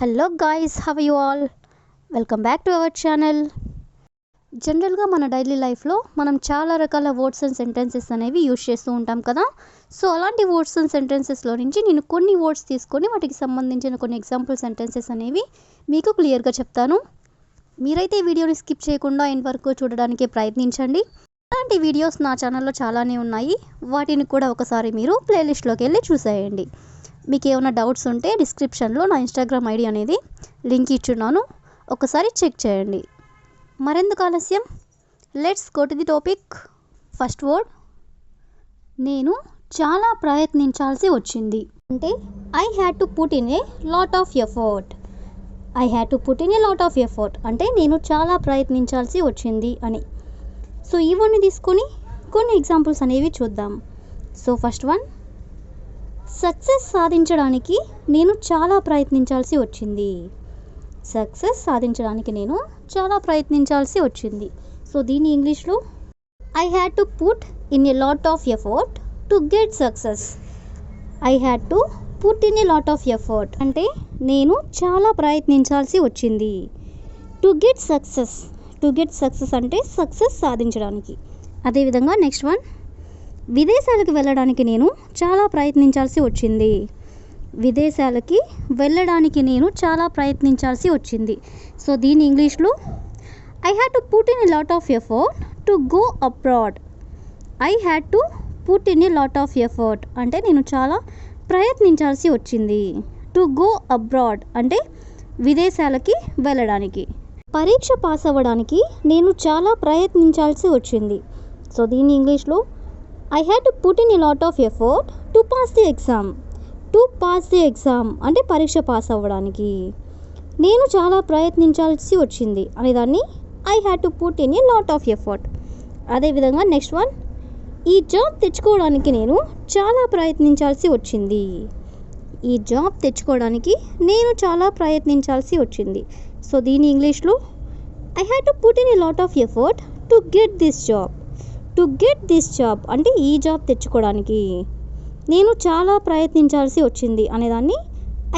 Hello guys, have you all? Welcome back to our channel. జనరల్గా మన daily లైఫ్లో మనం చాలా రకాల వర్డ్స్ అండ్ సెంటెన్సెస్ అనేవి యూజ్ చేస్తూ ఉంటాం కదా. సో అలాంటి వర్డ్స్ అండ్ సెంటెన్సెస్లో నుంచి నేను కొన్ని వర్డ్స్ తీసుకొని వాటికి సంబంధించిన కొన్ని ఎగ్జాంపుల్ సెంటెన్సెస్ అనేవి మీకు క్లియర్గా చెప్తాను. మీరైతే ఈ వీడియోని స్కిప్ చేయకుండా ఎండ్ వరకు చూడడానికి ప్రయత్నించండి. అలాంటి వీడియోస్ నా ఛానల్లో చాలానే ఉన్నాయి, వాటిని కూడా ఒకసారి మీరు ప్లేలిస్ట్లోకి వెళ్ళి చూసేయండి. మీకు ఏమైనా డౌట్స్ ఉంటే డిస్క్రిప్షన్లో నా ఇన్స్టాగ్రామ్ ఐడి అనేది లింక్ ఇచ్చున్నాను, ఒకసారి చెక్ చేయండి. మరెందుకు ఆలస్యం, let's go to the topic. First word, నేను చాలా ప్రయత్నించాల్సి వచ్చింది. అంటే I had to put in a lot of effort. I had to put in a lot of effort అంటే నేను చాలా ప్రయత్నించాల్సి వచ్చింది అని. సో ఈ వర్డ్ని తీసుకొని కొన్ని ఎగ్జాంపుల్స్ అనేవి చూద్దాం. సో ఫస్ట్ వన్, సక్సెస్ సాధించడానికి నేను చాలా ప్రయత్నించాల్సి వచ్చింది. సక్సెస్ సాధించడానికి నేను చాలా ప్రయత్నించాల్సి వచ్చింది. సో దీని ఇంగ్లీష్లో I had to put in a lot of effort to get success. I had to put in a lot of effort అంటే నేను చాలా ప్రయత్నించాల్సి వచ్చింది. To get success, to get success అంటే సక్సెస్ సాధించడానికి. అదేవిధంగా నెక్స్ట్ వన్, విదేశాలకు వెళ్ళడానికి నేను చాలా ప్రయత్నించాల్సి వచ్చింది. విదేశాలకి వెళ్ళడానికి నేను చాలా ప్రయత్నించాల్సి వచ్చింది. సో దీని ఇంగ్లీష్లో I had to put in a lot of effort to go abroad. I had to put in a lot of effort అంటే నేను చాలా ప్రయత్నించాల్సి వచ్చింది. టు గో అబ్రాడ్ అంటే విదేశాలకి వెళ్ళడానికి. పరీక్ష పాస్ అవ్వడానికి నేను చాలా ప్రయత్నించాల్సి వచ్చింది. సో దీని ఇంగ్లీష్లో I had to put in a lot of effort to pass the exam. To pass the exam అంటే పరీక్ష పాస్ అవ్వడానికి నేను చాలా ప్రయత్నించాల్సి వచ్చింది అనేదాన్ని I had to put in a lot of effort. అదేవిధంగా నెక్స్ట్ వన్, ఈ జాబ్ తెచ్చుకోవడానికి నేను చాలా ప్రయత్నించాల్సి వచ్చింది. ఈ జాబ్ తెచ్చుకోవడానికి నేను చాలా ప్రయత్నించాల్సి వచ్చింది. సో దీని ఇంగ్లీష్లో I had to put in a lot of effort to get this job. To get this job అంటే ఈ జాబ్ తెచ్చుకోవడానికి నేను చాలా ప్రయత్నించాల్సి వచ్చింది అనేదాన్ని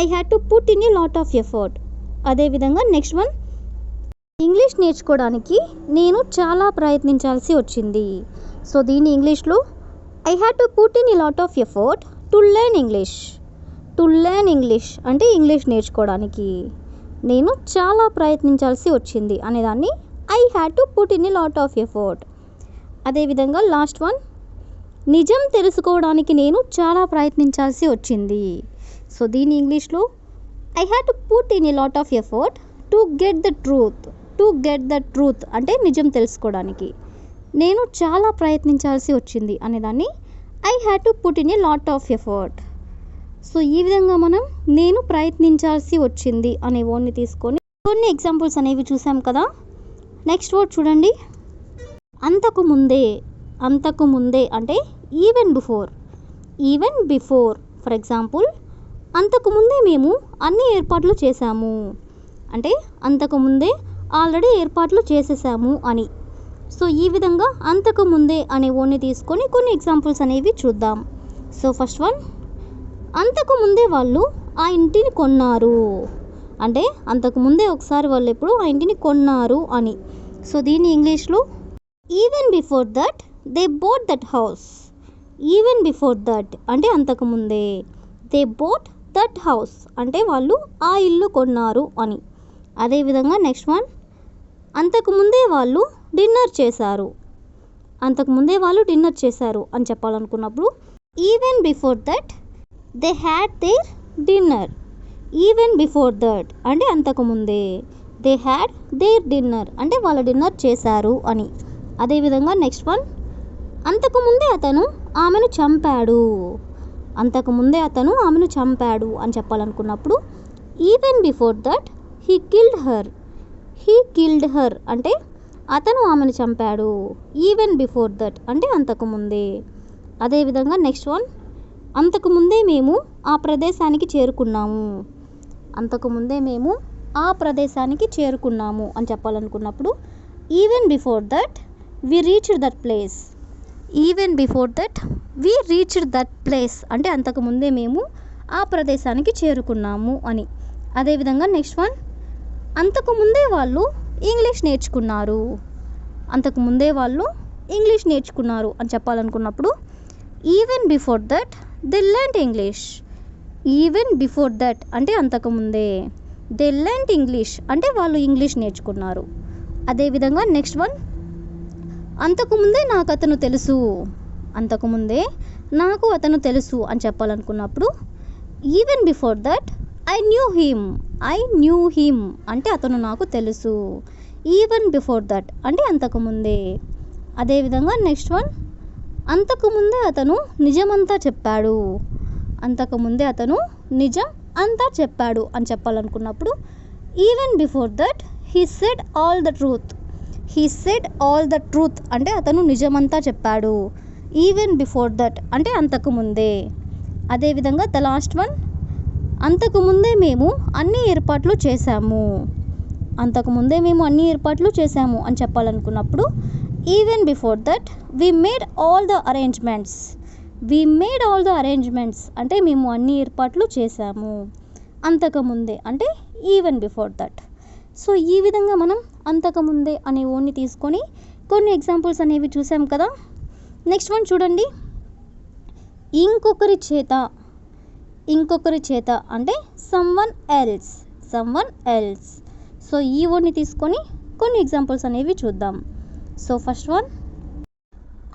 I had to put in a lot of effort. అదేవిధంగా నెక్స్ట్ వన్, ఇంగ్లీష్ నేర్చుకోవడానికి నేను చాలా ప్రయత్నించాల్సి వచ్చింది. సో దీని ఇంగ్లీష్లో I had to put in a lot of effort to learn English. To learn English అంటే ఇంగ్లీష్ నేర్చుకోవడానికి నేను చాలా ప్రయత్నించాల్సి వచ్చింది అనేదాన్ని I had to put in a lot of effort. అదేవిధంగా లాస్ట్ వన్, నిజం తెలుసుకోవడానికి నేను చాలా ప్రయత్నించాల్సి వచ్చింది. సో దీని ఇంగ్లీష్లో I had to put in a lot of effort to get the truth. To get the truth అంటే నిజం తెలుసుకోవడానికి నేను చాలా ప్రయత్నించాల్సి వచ్చింది అనేదాన్ని I had to put in a lot of effort. So ఈ విధంగా మనం నేను ప్రయత్నించాల్సి వచ్చింది అనే వర్డ్ని తీసుకొని కొన్ని ఎగ్జాంపుల్స్ అనేవి చూసాం కదా. నెక్స్ట్ వర్డ్ చూడండి, అంతకు ముందే. అంతకు ముందే అంటే even before. Even before. For example, అంతకు ముందే మేము అన్ని ఏర్పాట్లు చేశాము అంటే అంతకు ముందే ఆల్రెడీ ఏర్పాట్లు చేసేసాము అని. సో ఈ విధంగా అంతకు ముందే అనే వర్డ్ని తీసుకొని కొన్ని ఎగ్జాంపుల్స్ అనేవి చూద్దాం. సో ఫస్ట్ వన్, అంతకు ముందే వాళ్ళు ఆ ఇంటిని కొన్నారు అంటే అంతకు ముందే ఒకసారి వాళ్ళు ఎప్పుడు ఆ ఇంటిని కొన్నారు అని. సో దీని ఇంగ్లీష్లో even before that they boat that house. Even before that అంటే అంతకుముందే, దే బోట్ దట్ హౌస్ అంటే వాళ్ళు ఆ ఇల్లు కొన్నారు అని. అదేవిధంగా నెక్స్ట్ వన్, అంతకుముందే వాళ్ళు డిన్నర్ చేశారు. అంతకుముందే వాళ్ళు డిన్నర్ చేశారు అని చెప్పాలనుకున్నప్పుడు even before that they had their dinner. Even before that అంటే అంతకుముందే, దే హ్యాడ్ దేర్ డిన్నర్ అంటే వాళ్ళ డిన్నర్ చేశారు అని. అదేవిధంగా నెక్స్ట్ వన్, అంతకుముందే అతను ఆమెను చంపాడు. అంతకుముందే అతను ఆమెను చంపాడు అని చెప్పాలనుకున్నప్పుడు even before that he killed her. He killed her అంటే అతను ఆమెను చంపాడు. ఈవెన్ బిఫోర్ దట్ అంటే అంతకుముందే. అదేవిధంగా నెక్స్ట్ వన్, అంతకుముందే మేము ఆ ప్రదేశానికి చేరుకున్నాము. అంతకుముందే మేము ఆ ప్రదేశానికి చేరుకున్నాము అని చెప్పాలనుకున్నప్పుడు even before that we reached that place. Even before that we reached that place అంటే అంతకుముందే మేము ఆ ప్రదేశానికి చేరుకున్నాము అని. అదేవిధంగా నెక్స్ట్ వన్, అంతకుముందే వాళ్ళు ఇంగ్లీష్ నేర్చుకున్నారు. అంతకుముందే వాళ్ళు ఇంగ్లీష్ నేర్చుకున్నారు అని చెప్పాలనుకున్నప్పుడు even before that they learned English. Even before that అంటే అంతకుముందే, దే లెర్న్డ్ ఇంగ్లీష్ అంటే వాళ్ళు ఇంగ్లీష్ నేర్చుకున్నారు. అదేవిధంగా నెక్స్ట్ వన్, అంతకుముందే నాకు అతను తెలుసు. అంతకుముందే నాకు అతను తెలుసు అని చెప్పాలనుకున్నప్పుడు even before that I knew him. I knew him అంటే అతను నాకు తెలుసు. ఈవెన్ బిఫోర్ దట్ అంటే అంతకుముందే. అదేవిధంగా నెక్స్ట్ వన్, అంతకుముందే అతను నిజమంతా చెప్పాడు. అంతకుముందే అతను నిజం అంతా చెప్పాడు అని చెప్పాలనుకున్నప్పుడు even before that he said all the truth. He said all the truth అంటే అతను నిజమంతా చెప్పాడు. ఈవెన్ బిఫోర్ దట్ అంటే అంతకుముందే. అదేవిధంగా ద లాస్ట్ వన్, అంతకుముందే మేము అన్ని ఏర్పాట్లు చేశాము. అంతకుముందే మేము అన్ని ఏర్పాట్లు చేశాము అని చెప్పాలనుకున్నప్పుడు even before that we made all the arrangements. We made all the arrangements అంటే మేము అన్ని ఏర్పాట్లు చేశాము. అంతకుముందే అంటే ఈవెన్ బిఫోర్ దట్. సో ఈ విధంగా మనం అంతకుముందే అనే ఓన్ని తీసుకొని కొన్ని ఎగ్జాంపుల్స్ అనేవి చూసాం కదా. నెక్స్ట్ వన్ చూడండి, ఇంకొకరి చేత. ఇంకొకరి చేత అంటే someone else. Someone else. So ఈ ఓన్ని తీసుకొని కొన్ని ఎగ్జాంపుల్స్ అనేవి చూద్దాం. సో ఫస్ట్ వన్,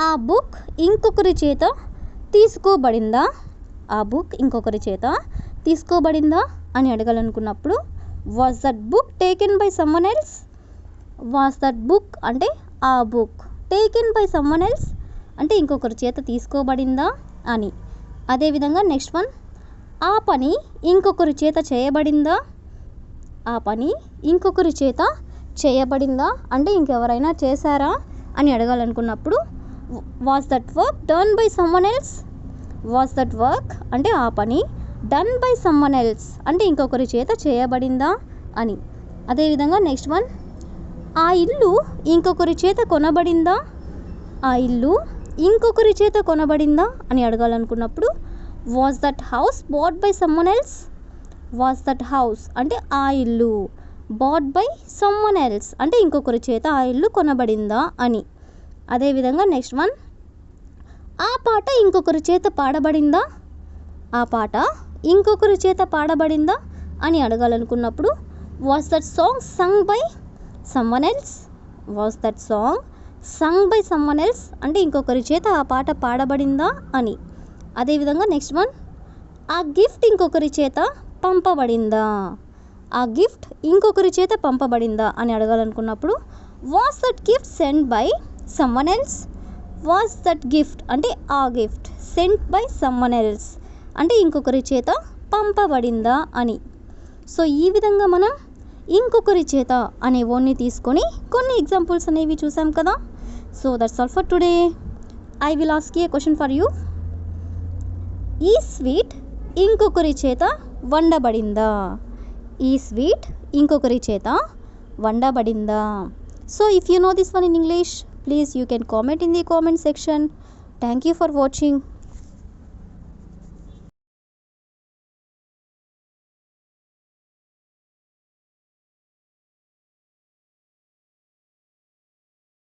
ఆ బుక్ ఇంకొకరి చేత తీసుకోబడిందా. ఆ బుక్ ఇంకొకరి చేత తీసుకోబడిందా అని అడగాలనుకున్నప్పుడు was that book taken by someone else. Was that book అంటే ఆ book, taken by someone else అంటే ఇంకొకరి చేత తీసుకోబడిందా అని. అదేవిధంగా నెక్స్ట్ వన్, ఆ పని ఇంకొకరి చేత చేయబడిందా. ఆ పని ఇంకొకరి చేత చేయబడిందా అంటే ఇంకెవరైనా చేశారా అని అడగాలనుకున్నప్పుడు was that work done by someone else. Was that work అంటే ఆ పని డన్ బై సమ్వన్ ఎల్స్ అంటే ఇంకొకరి చేత చేయబడిందా అని. అదేవిధంగా నెక్స్ట్ వన్, ఆ ఇల్లు ఇంకొకరి చేత కొనబడిందా. ఆ ఇల్లు ఇంకొకరి చేత కొనబడిందా అని అడగాలనుకున్నప్పుడు was that house bought by someone else. Was that house అంటే ఆ ఇల్లు, బాట్ బై సమ్వన్ ఎల్స్ అంటే ఇంకొకరి చేత ఆ ఇల్లు కొనబడిందా అని. అదేవిధంగా నెక్స్ట్ వన్, ఆ పాట ఇంకొకరి చేత పాడబడిందా. ఆ పాట ఇంకొకరి చేత పాడబడిందా అని అడగాలనుకున్నప్పుడు was that song sung by someone else. Was that song sung by someone else అంటే ఇంకొకరి చేత ఆ పాట పాడబడిందా అని. అదేవిధంగా నెక్స్ట్ వన్, ఆ గిఫ్ట్ ఇంకొకరి చేత పంపబడిందా. ఆ గిఫ్ట్ ఇంకొకరి చేత పంపబడిందా అని అడగాలనుకున్నప్పుడు was that gift send by someone else. Was that gift అంటే ఆ gift sent by someone else అంటే ఇంకొకరి చేత పంపబడిందా అని. సో ఈ విధంగా మనం ఇంకొకరి చేత అనే ఓన్ని తీసుకొని కొన్ని ఎగ్జాంపుల్స్ అనేవి చూసాం కదా. So that's all for today. I will ask a question for you. ఈ స్వీట్ ఇంకొకరి చేత వండబడిందా. ఈ స్వీట్ ఇంకొకరి చేత వండబడిందా. So if you know this one in English, please you can comment in the comment section. Thank you for watching.